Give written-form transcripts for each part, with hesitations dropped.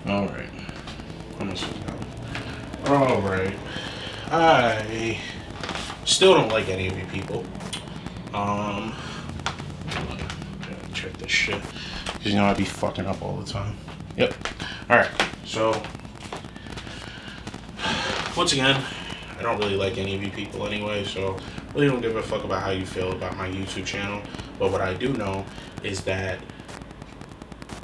Alright. I'm gonna sit down. Alright. I still don't like any of you people. Um, check this shit. Because you know I be fucking up all the time. Yep. Alright. So, once again, I don't really like any of you people anyway, so really don't give a fuck about how you feel about my YouTube channel. But what I do know is that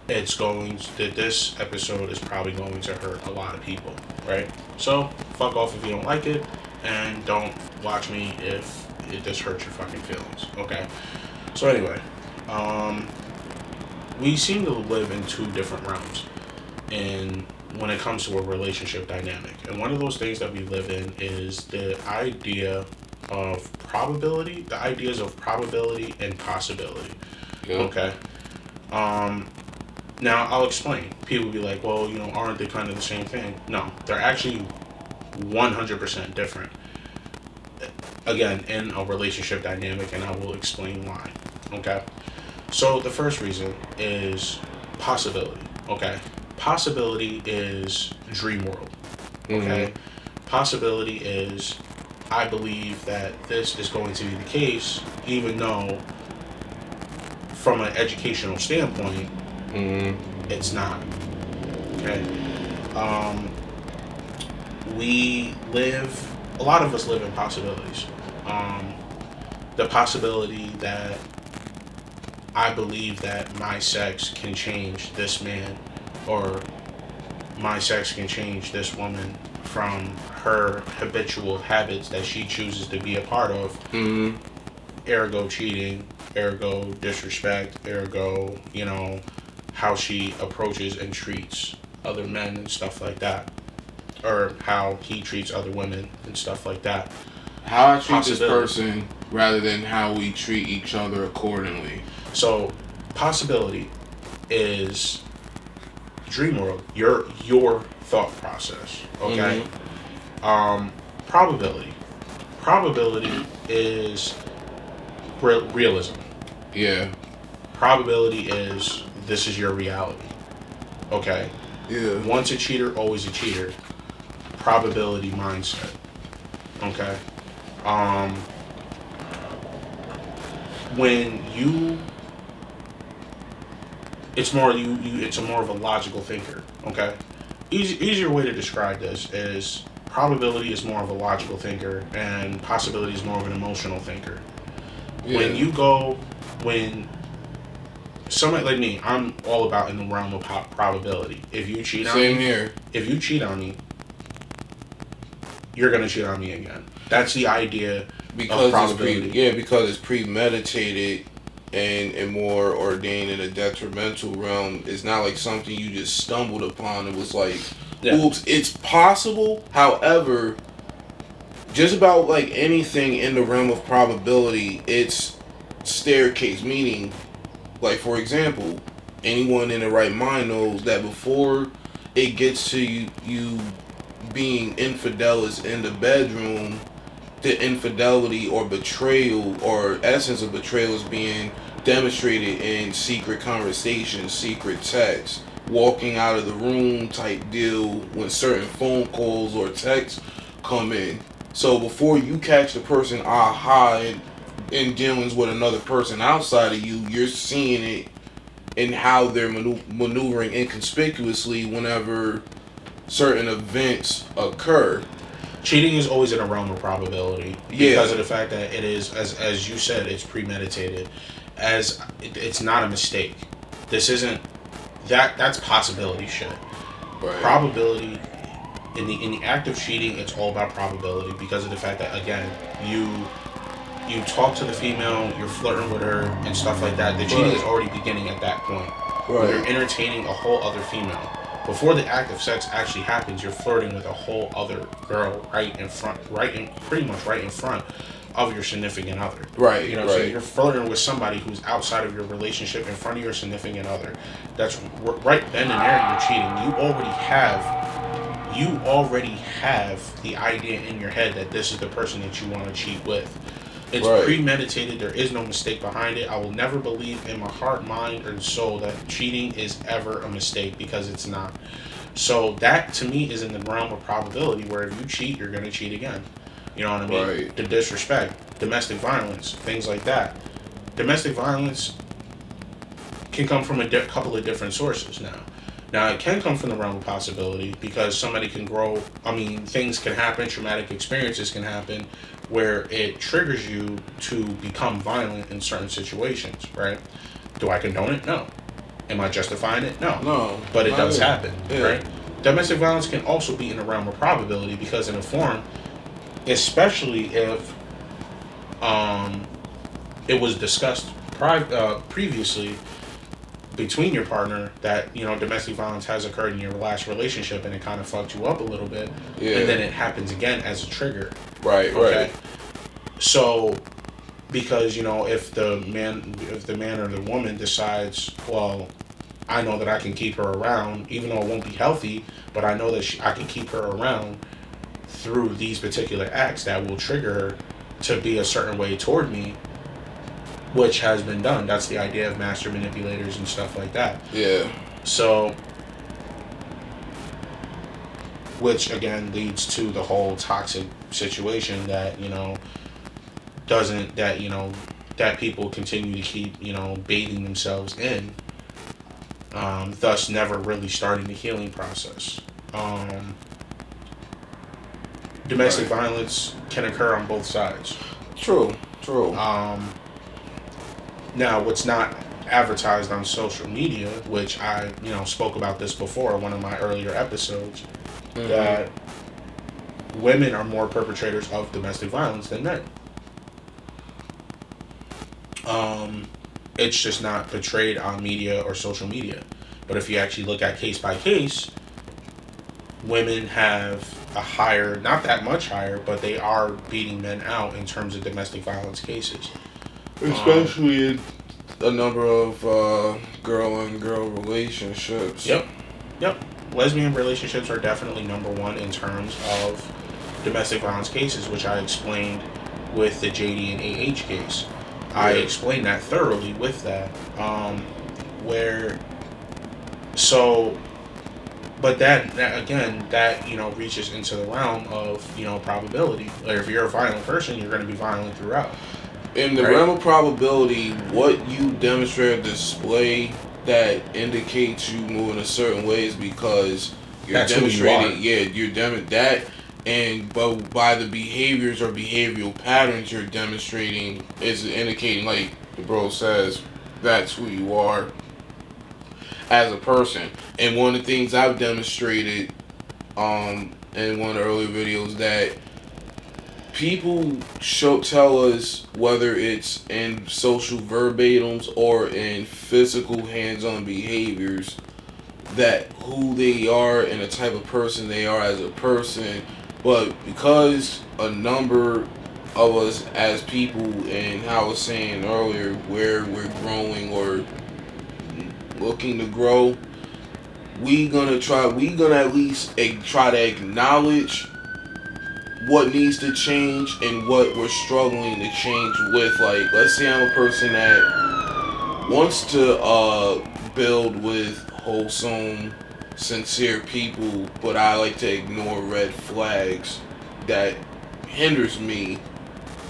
this episode is probably going to hurt a lot of people, right? So fuck off if you don't like it, and don't watch me if it just hurts your fucking feelings. Okay. So anyway, we seem to live in two different realms, and when it comes to a relationship dynamic, and one of those things that we live in is the idea of probability, the ideas of probability and possibility. Yep. Okay. Now, I'll explain. People will be like, well, aren't they kind of the same thing? No, they're actually 100% different. Again, in a relationship dynamic, and I will explain why. Okay? So, the first reason is possibility. Okay? Possibility is dream world. Okay? Mm-hmm. Possibility is, I believe that this is going to be the case, even though, from an educational standpoint, it's not. Okay. A lot of us live in possibilities. The possibility that I believe that my sex can change this man, or my sex can change this woman from her habitual habits that she chooses to be a part of. Ergo cheating, ergo disrespect, ergo, how she approaches and treats other men and stuff like that, or how he treats other women and stuff like that. How I treat this person rather than how we treat each other accordingly. So, possibility is dream world, your thought process. Okay. Probability is realism. Yeah. Probability is this is your reality. Okay. Yeah. Once a cheater, always a cheater. Probability mindset. Okay. It's more of a logical thinker. Okay. Easier way to describe this is probability is more of a logical thinker, and possibility is more of an emotional thinker. Yeah. When somebody like me, I'm all about in the realm of probability. If you cheat on me, same here. If you cheat on me, you're gonna cheat on me again. That's the idea of probability. Because it's premeditated and more ordained in a detrimental realm. It's not like something you just stumbled upon. It was like, oops, it's possible. However, just about like anything in the realm of probability, it's staircase, meaning, like, for example, anyone in the right mind knows that before it gets to you being infidelis in the bedroom, the infidelity or betrayal or essence of betrayal is being demonstrated in secret conversations, secret texts, walking out of the room type deal when certain phone calls or texts come in. So before you catch the person in dealings with another person outside of you, you're seeing it in how they're maneuvering inconspicuously whenever certain events occur. Cheating is always in a realm of probability because of the fact that it is, as you said, it's premeditated. It's not a mistake. This isn't that's possibility shit. Right. Probability in the act of cheating, it's all about probability because of the fact that, again, you talk to the female, you're flirting with her and stuff like that. The cheating is already beginning at that point. Right. You're entertaining a whole other female. Before the act of sex actually happens, you're flirting with a whole other girl pretty much right in front of your significant other. Right. So you're flirting with somebody who's outside of your relationship in front of your significant other. That's right then and there you're cheating. You already have the idea in your head that this is the person that you want to cheat with. It's premeditated. There is no mistake behind it. I will never believe in my heart, mind, or soul that cheating is ever a mistake, because it's not. So that to me is in the realm of probability, where if you cheat, you're going to cheat again. You know what I mean? Right. The disrespect, domestic violence, things like that. Domestic violence can come from a couple of different sources now. Now, it can come from the realm of possibility, because somebody can grow. I mean, things can happen, traumatic experiences can happen, where it triggers you to become violent in certain situations, right? Do I condone it? No. Am I justifying it? No. No. But it does happen, right? Domestic violence can also be in the realm of probability, because in a form, especially if it was discussed previously between your partner that, you know, domestic violence has occurred in your last relationship and it kind of fucked you up a little bit, and then it happens again as a trigger. Right. So, because, you know, if the man or the woman decides, well, I know that I can keep her around, even though it won't be healthy, but I know that I can keep her around through these particular acts that will trigger her to be a certain way toward me, which has been done. That's the idea of master manipulators and stuff like that. Yeah. So, which again leads to the whole toxic situation that, you know, that people continue to keep, you know, bathing themselves in, thus never really starting the healing process. Domestic violence can occur on both sides. True. Now, what's not advertised on social media, which I, you know, spoke about this before in one of my earlier episodes, that women are more perpetrators of domestic violence than men. It's just not portrayed on media or social media. But if you actually look at case by case, women have a higher, not that much higher, but they are beating men out in terms of domestic violence cases. Especially in a number of girl-on-girl relationships. Yep. Lesbian relationships are definitely number one in terms of domestic violence cases, which I explained with the JD and AH case. I explained that thoroughly with that. But that again, that, you know, reaches into the realm of, you know, probability. Like, if you're a violent person, you're going to be violent throughout. In the realm of probability, what you demonstrate or display that indicates you move in a certain way is because you're That's demonstrating. You're demonstrating that, and but by the behaviors or behavioral patterns you're demonstrating is indicating, like the bro says, that's who you are as a person. And one of the things I've demonstrated in one of the earlier videos, that people tell us, whether it's in social verbatims or in physical hands-on behaviors, that who they are and the type of person they are as a person. But because a number of us as people, and how I was saying earlier, where we're growing or looking to grow, we gonna at least try to acknowledge what needs to change and what we're struggling to change with. Like, let's say I'm a person that wants to build with wholesome, sincere people, but I like to ignore red flags that hinders me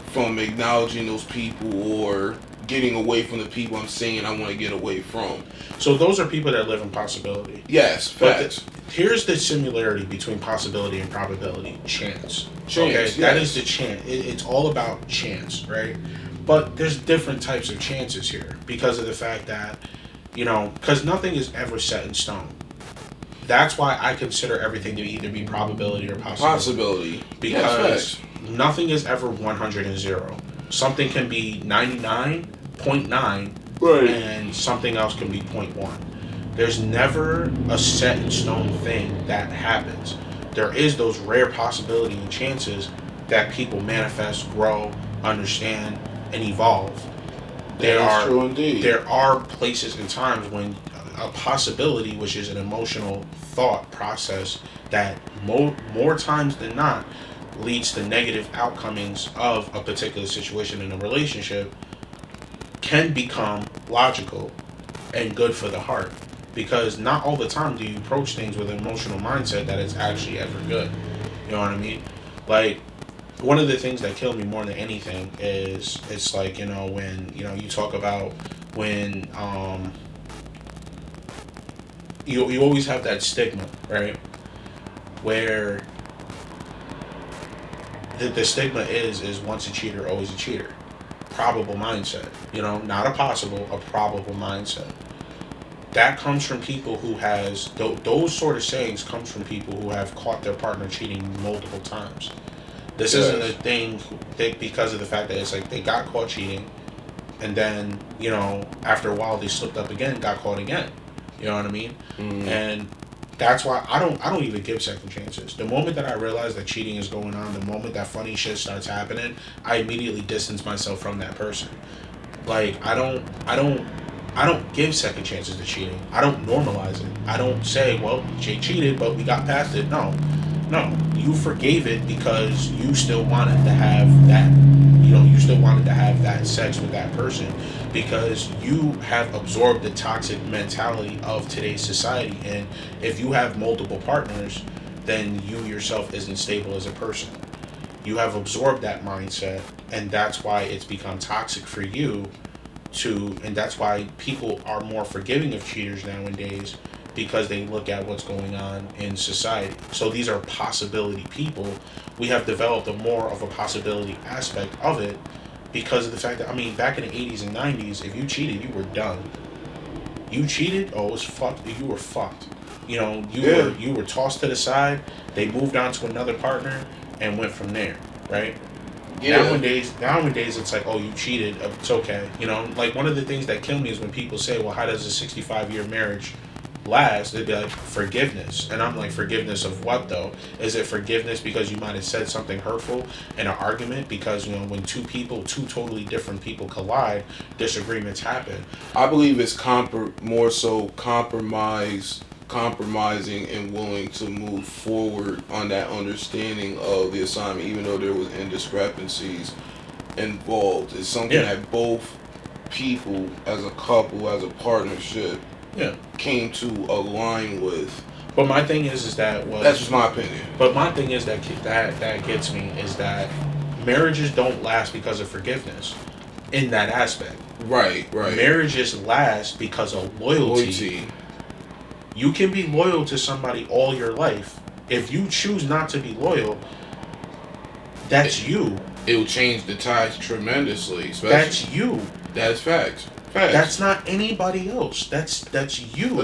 from acknowledging those people or getting away from the people I'm saying I want to get away from. So those are people that live in possibility. Yes, facts. Here's the similarity between possibility and probability: chance. Okay, Yes. that is the chance. It's all about chance, right? But there's different types of chances here, because of the fact that, you know, because nothing is ever set in stone. That's why I consider everything to either be probability or possibility. Because nothing is ever 100 and 0. Something can be 99.9, and something else can be 0.1. There's never a set in stone thing that happens. There is those rare possibility and chances that people manifest, grow, understand, and evolve. That's true indeed. There are places and times when a possibility, which is an emotional thought process, that more times than not, leads to negative outcomings of a particular situation in a relationship can become logical and good for the heart. Because not all the time do you approach things with an emotional mindset that it's actually ever good. You know what I mean? Like, one of the things that kill me more than anything is it's like, when, you talk about when you always have that stigma, right? Where the stigma is once a cheater, always a cheater. Probable mindset, not a possible, a probable mindset. That comes from people who has those sort of sayings comes from people who have caught their partner cheating multiple times. This isn't a thing because of the fact that it's like they got caught cheating, and then after a while they slipped up again, got caught again. You know what I mean? Mm-hmm. And that's why I don't even give second chances. The moment that I realize that cheating is going on, the moment that funny shit starts happening, I immediately distance myself from that person. Like I don't give second chances to cheating. I don't normalize it. I don't say, well, Jay cheated, but we got past it. No. You forgave it because you still wanted to have that, you still wanted to have that sex with that person because you have absorbed the toxic mentality of today's society. And if you have multiple partners, then you yourself isn't stable as a person. You have absorbed that mindset, and that's why it's become toxic for you and that's why people are more forgiving of cheaters nowadays because they look at what's going on in society. So these are possibility people. We have developed a more of a possibility aspect of it because of the fact that, back in the 80s and 90s, if you cheated, you were done. You cheated, it was fucked. You were fucked. You were tossed to the side. They moved on to another partner and went from there, right? Yeah. Nowadays, it's like, oh, you cheated. It's okay. Like one of the things that kill me is when people say, well, how does a 65-year marriage last? They'd be like, forgiveness. And I'm like, forgiveness of what, though? Is it forgiveness because you might have said something hurtful in an argument? Because, when two totally different people collide, disagreements happen. I believe it's more so compromising and willing to move forward on that understanding of the assignment, even though there was indiscrepancies involved. It's something that both people, as a couple, as a partnership, came to align with. But my thing is that that's just my opinion. But my thing is that gets me is that marriages don't last because of forgiveness. In that aspect, right. Marriages last because of loyalty. You can be loyal to somebody all your life. If you choose not to be loyal, that's you. It'll change the ties tremendously. That's you. That's facts. That's not anybody else. That's you.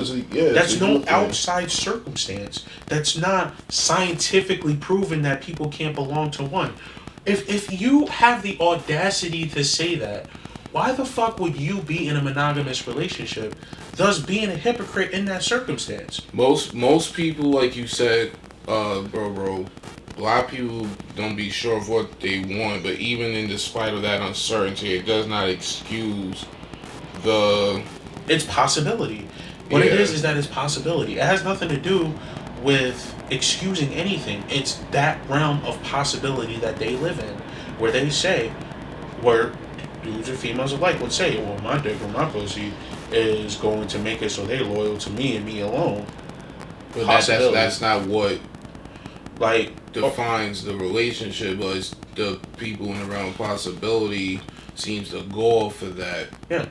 That's no outside circumstance. That's not scientifically proven that people can't belong to one. If you have the audacity to say that, why the fuck would you be in a monogamous relationship, thus being a hypocrite in that circumstance? Most people, like you said, bro, a lot of people don't be sure of what they want, but even in despite of that uncertainty, it does not excuse it's possibility. What it is that it's possibility. It has nothing to do with excusing anything. It's that realm of possibility that they live in, where they say, where dudes or females alike would say, well, my dick or my pussy is going to make it so they're loyal to me and me alone. But that's not what defines the relationship, but it's the people in the realm of possibility seems to go for that. Yeah.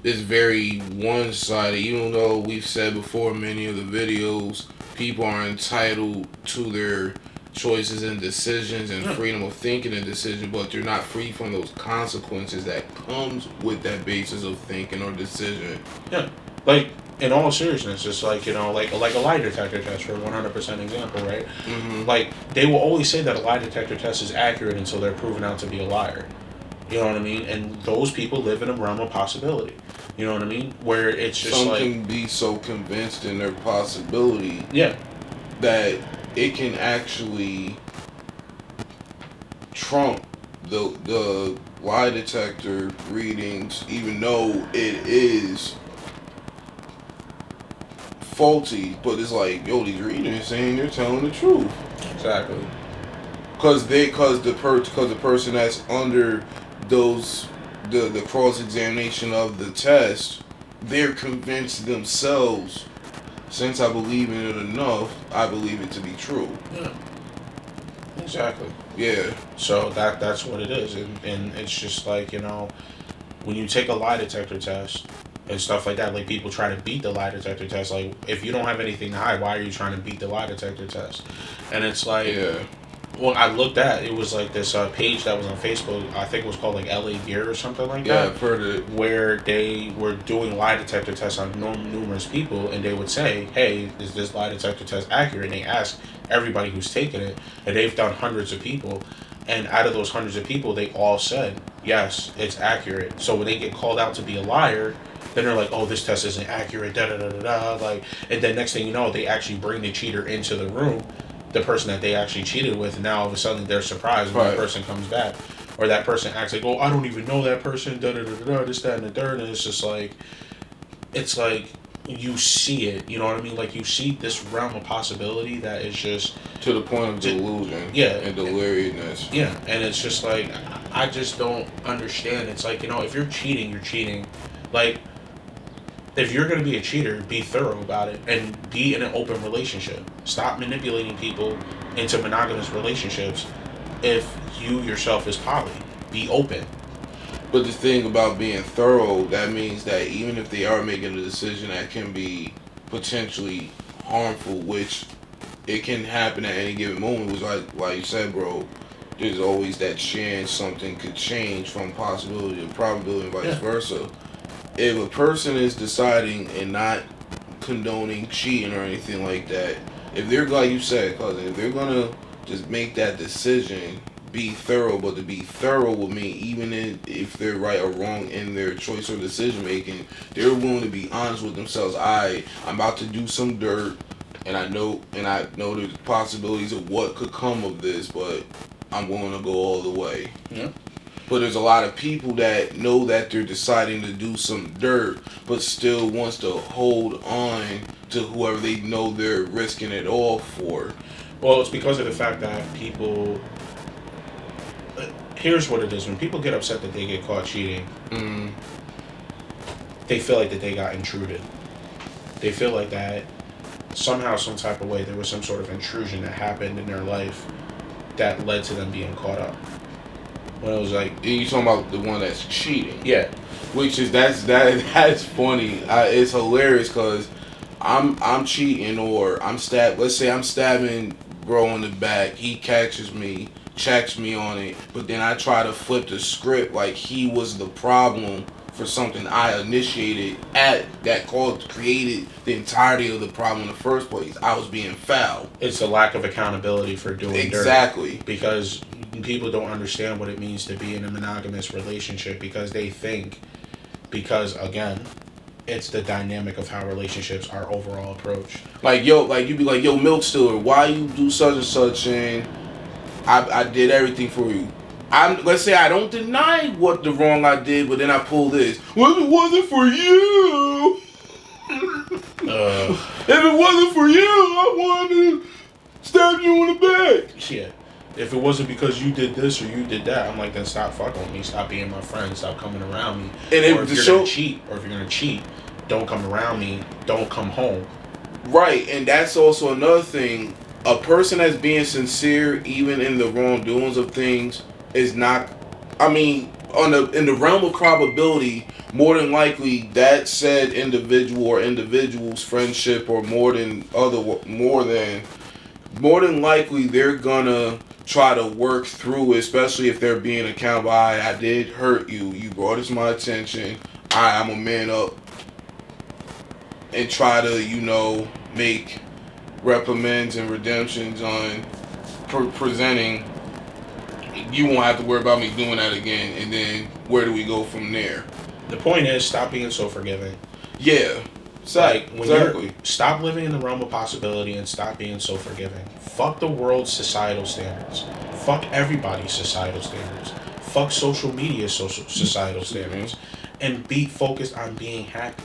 It's very one-sided, even though we've said before in many of the videos, people are entitled to their choices and decisions and freedom of thinking and decision, but they're not free from those consequences that comes with that basis of thinking or decision. Yeah. Like, in all seriousness, it's like, like a lie detector test for 100% example, right? Mm-hmm. Like, they will always say that a lie detector test is accurate until they're proven out to be a liar. You know what I mean? And those people live in a realm of possibility. You know what I mean? Where it's just some can be so convinced in their possibility that it can actually trump the lie detector readings, even though it is faulty. But it's like, yo, these readings saying you're telling the truth. Exactly. Cause the person that's under the cross examination of the test, they're convinced themselves. Since I believe in it enough, I believe it to be true. Yeah. Exactly. Yeah. So that's what it is, and it's just like, when you take a lie detector test and stuff like that, like people try to beat the lie detector test. Like, if you don't have anything to hide, why are you trying to beat the lie detector test? And it's like, yeah. Well, I looked at it was like this page that was on Facebook. I think it was called like LA Gear or something like that. Yeah, I've heard it. Where they were doing lie detector tests on numerous people, and they would say, "Hey, is this lie detector test accurate?" And they ask everybody who's taken it, and they've done hundreds of people, and out of those hundreds of people, they all said, "Yes, it's accurate." So when they get called out to be a liar, then they're like, "Oh, this test isn't accurate." Da da da da da. Like, and then next thing you know, they actually bring the cheater into the room, the person that they actually cheated with, and now all of a sudden they're surprised when that person comes back, or that person acts like, "Oh, I don't even know that person." Da da da da da. This, that, and the third, and it's just like, it's like you see it. You know what I mean? Like, you see this realm of possibility that is just to the point of delusion. Yeah, and deliriousness. Yeah, and it's just like, I just don't understand. It's like, if you're cheating, you're cheating. Like, if you're going to be a cheater, be thorough about it and be in an open relationship. Stop manipulating people into monogamous relationships if you yourself is poly. Be open. But the thing about being thorough, that means that even if they are making a decision that can be potentially harmful, which it can happen at any given moment, was like you said, bro, there's always that chance something could change from possibility to probability and vice versa. If a person is deciding and not condoning cheating or anything like that, if they're, like you said, cousin, if they're gonna just make that decision, be thorough, but to be thorough would mean even if they're right or wrong in their choice or decision making, they're willing to be honest with themselves. I'm about to do some dirt, and I know there's possibilities of what could come of this, but I'm willing to go all the way. Yeah. But there's a lot of people that know that they're deciding to do some dirt, but still wants to hold on to whoever they know they're risking it all for. Well, it's because of the fact that people... Here's what it is. When people get upset that they get caught cheating, they feel like that they got intruded. They feel like that somehow, some type of way, there was some sort of intrusion that happened in their life that led to them being caught up. When it was like, you talking about the one that's cheating? Yeah. Which is that's funny. It's hilarious because I'm cheating or I'm Let's say I'm stabbing bro in the back. He catches me, checks me on it, but then I try to flip the script like he was the problem for something I initiated that created the entirety of the problem in the first place. I was being foul. It's the lack of accountability for doing exactly dirt. Because people don't understand what it means to be in a monogamous relationship because they think, again, it's the dynamic of how relationships are overall approached. Like you be like, yo, milk stiller, why you do such and such, and I did everything for you. Let's say I don't deny what the wrong I did, but then I pull this. Well, if it wasn't for you, if it wasn't for you, I wanted to stab you in the back. Yeah. If it wasn't because you did this or you did that, I'm like, then stop fucking with me. Stop being my friend. Stop coming around me. And if you're gonna cheat, don't come around me. Don't come home. Right, and that's also another thing. A person that's being sincere, even in the wrongdoings of things, is not. I mean, in the realm of probability, more than likely that said individual or individuals' friendship, or more than likely they're gonna try to work through it, especially if they're being accountable. I did hurt you. You brought it to my attention. I'm a man up, and try to make reprimands and redemptions on presenting. You won't have to worry about me doing that again. And then where do we go from there? The point is, stop being so forgiving. Yeah. Exactly. Stop living in the realm of possibility and stop being so forgiving. Fuck the world's societal standards. Fuck everybody's societal standards. Fuck social media societal standards. And be focused on being happy.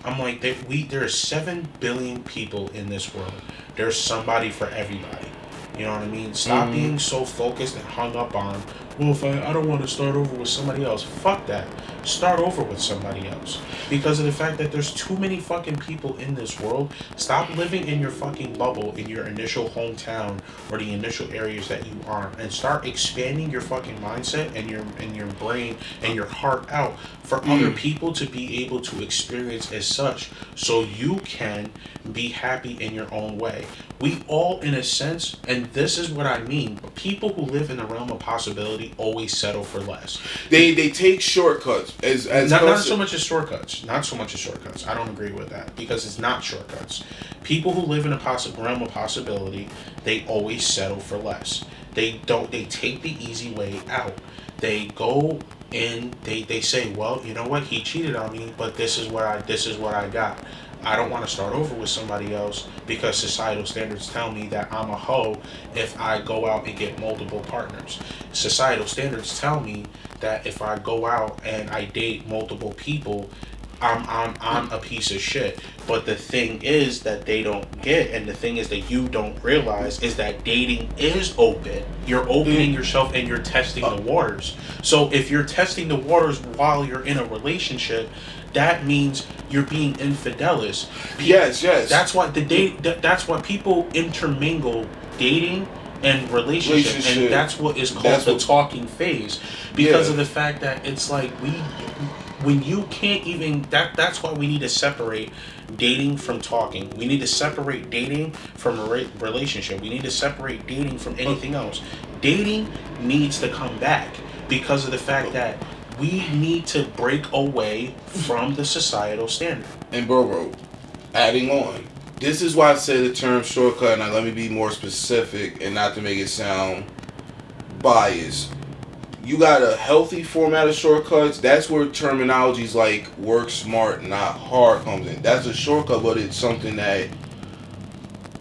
I'm like, there are 7 billion people in this world. There's somebody for everybody. You know what I mean? Stop being so focused and hung up on, well, if I don't want to start over with somebody else. Fuck that. Start over with somebody else. Because of the fact that there's too many fucking people in this world. Stop living in your fucking bubble in your initial hometown or the initial areas that you are, and start expanding your fucking mindset and your brain and your heart out for other people to be able to experience as such, so you can be happy in your own way. We all, in a sense, and this is what I mean, people who live in the realm of possibility always settle for less. They take shortcuts. As not so much as shortcuts. Not so much as shortcuts. I don't agree with that, because it's not shortcuts. People who live in a realm of possibility, they always settle for less. They take the easy way out. They go in, they say, well, you know what, he cheated on me, but this is what I got. I don't want to start over with somebody else because societal standards tell me that I'm a hoe if I go out and get multiple partners. Societal standards tell me that if I go out and I date multiple people, I'm a piece of shit. But the thing is that they don't get, and the thing is that you don't realize, is that dating is open. You're opening yourself and you're testing the waters. So if you're testing the waters while you're in a relationship, that means you're being infidelis. Yes. That's why that's why people intermingle dating and relationship, and that's what is called the talking phase, because of the fact that it's like when you can't even that's why we need to separate dating from talking. We need to separate dating from a relationship. We need to separate dating from anything else. Dating needs to come back because of the fact that we need to break away from the societal standard. And bro, adding on, this is why I say the term shortcut. Now let me be more specific and not to make it sound biased. You got a healthy format of shortcuts. That's where terminologies like work smart, not hard comes in. That's a shortcut, but it's something that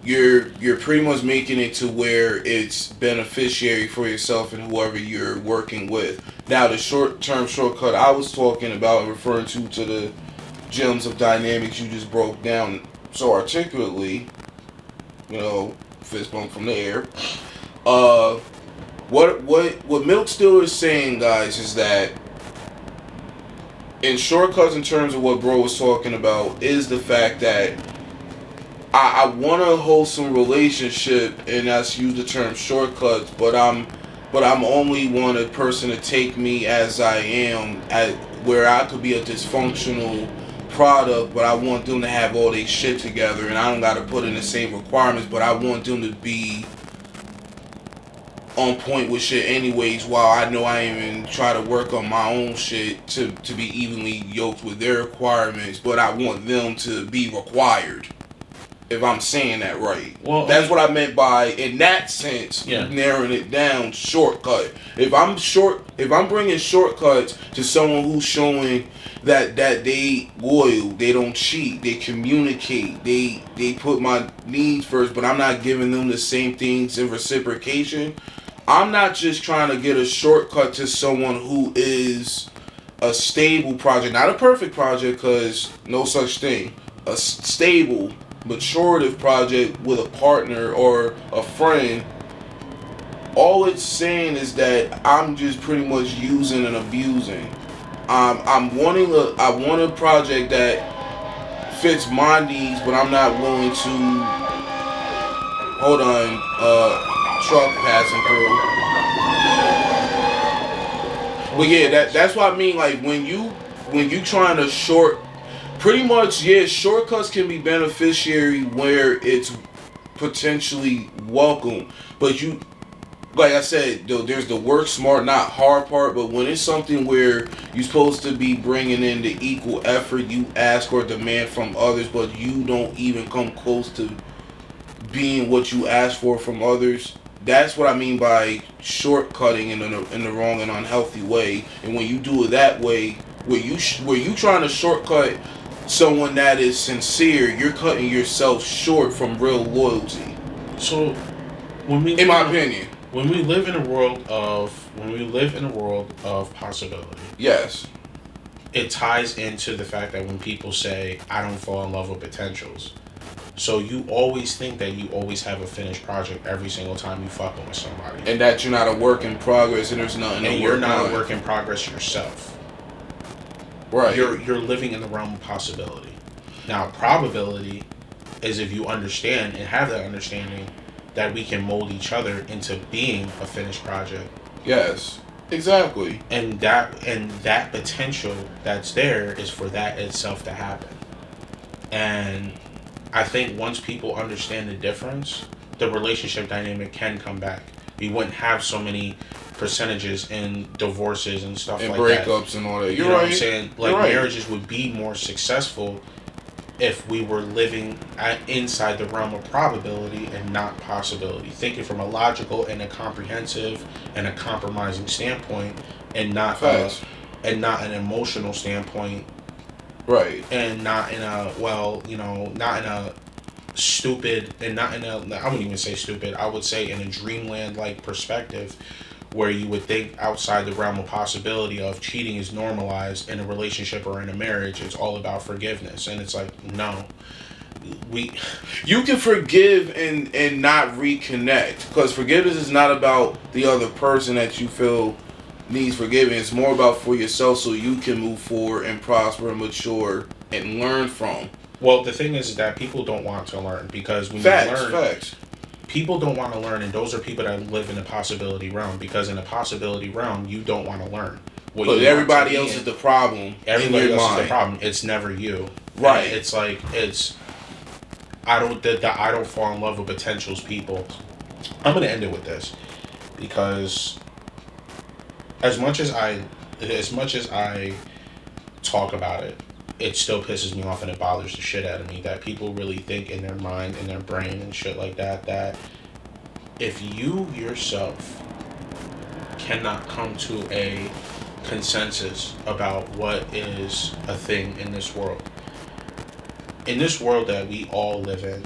you're pretty much making it to where it's beneficiary for yourself and whoever you're working with. Now, the short-term shortcut I was talking about and referring to the gems of dynamics you just broke down so articulately, fist bump from the air. What Milk Stealer is saying, guys, is that in shortcuts, in terms of what bro was talking about, is the fact that I want a wholesome relationship, and that's use the term shortcuts, but I'm only want a person to take me as I am, where I could be a dysfunctional product, but I want them to have all their shit together, and I don't got to put in the same requirements, but I want them to be on point with shit anyways, while I know I even try to work on my own shit to be evenly yoked with their requirements, but I want them to be required. If I'm saying that right. Well, that's what I meant by, in that sense, narrowing it down, shortcut. If I'm bringing shortcuts to someone who's showing that they loyal, they don't cheat, they communicate, they put my needs first, but I'm not giving them the same things in reciprocation, I'm not just trying to get a shortcut to someone who is a stable project, not a perfect project, because no such thing, a stable, maturative project with a partner or a friend. All it's saying is that I'm just pretty much using and abusing. I want a project that fits my needs, but I'm not willing to. Hold on, truck passing through. But yeah, that's what I mean. Like when you trying to pretty much, shortcuts can be beneficiary where it's potentially welcome. But like I said, there's the work smart, not hard part. But when it's something where you're supposed to be bringing in the equal effort you ask or demand from others, but you don't even come close to being what you ask for from others, that's what I mean by shortcutting in the wrong and unhealthy way. And when you do it that way, where you trying to shortcut someone that is sincere, you're cutting yourself short from real loyalty. So, in my opinion, when we live in a world of possibility, yes, it ties into the fact that when people say, "I don't fall in love with potentials," So you always think that you always have a finished project every single time you fucking with somebody. And that you're not a work in progress and there's nothing and to you're work not on. a work in progress yourself. Right. You're living in the realm of possibility. Now, probability is if you understand and have that understanding that we can mold each other into being a finished project. Yes. Exactly. And that potential that's there is for that itself to happen. And I think once people understand the difference, the relationship dynamic can come back. We wouldn't have so many percentages in divorces and stuff and like breakups that. Breakups and all that. You You're know right. what I'm saying? Like, marriages would be more successful if we were living inside the realm of probability and not possibility. Thinking from a logical and a comprehensive and a compromising standpoint, and not an emotional standpoint. Right. And not in a not in a stupid, and not in a, I wouldn't even say stupid, I would say in a dreamland like perspective, where you would think outside the realm of possibility of cheating is normalized in a relationship or in a marriage. It's all about forgiveness. And it's like, no. You can forgive and not reconnect, because forgiveness is not about the other person that you feel needs forgiving. It's more about for yourself, so you can move forward and prosper and mature and learn from. Well, the thing is that people don't want to learn, because when you learn, people don't want to learn, and those are people that live in the possibility realm, because in the possibility realm, you don't want to learn. But everybody else is the problem. Everybody else is the problem. It's never you. Right. And it's like, I don't fall in love with potentials people. I'm going to end it with this, because as much as I talk about it, it still pisses me off and it bothers the shit out of me that people really think in their mind, in their brain and shit like that, that if you yourself cannot come to a consensus about what is a thing in this world that we all live in,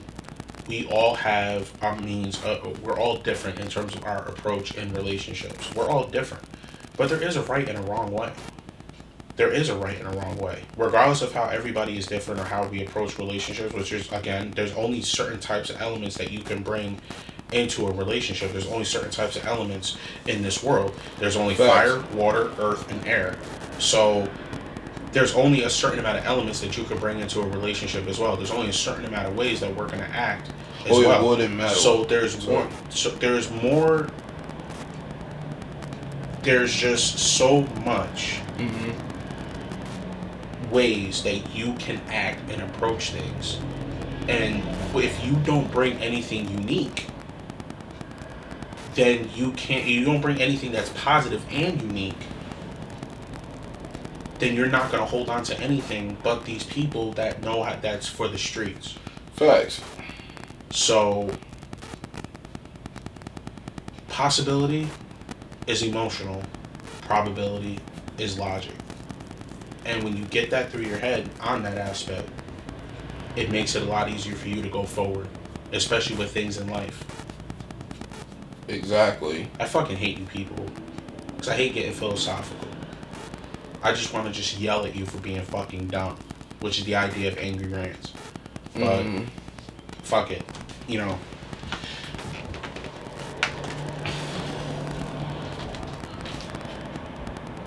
we all have our means, we're all different in terms of our approach in relationships. We're all different. But there is a right and a wrong way. There is a right and a wrong way. Regardless of how everybody is different or how we approach relationships, which is, again, there's only certain types of elements that you can bring into a relationship. There's only certain types of elements in this world. There's only fire, water, earth, and air. So there's only a certain amount of elements that you can bring into a relationship as well. There's only a certain amount of ways that we're going to act as well. Wood and metal. So there's more. There's just so much ways that you can act and approach things. And if you don't bring anything unique, then you don't bring anything that's positive and unique, then you're not going to hold on to anything but these people that know how that's for the streets. Facts. So, possibility is emotional, probability is logic. And when you get that through your head on that aspect, it makes it a lot easier for you to go forward, especially with things in life. Exactly. I fucking hate you people, because I hate getting philosophical. I just want to just yell at you for being fucking dumb, which is the idea of angry rants. But fuck it,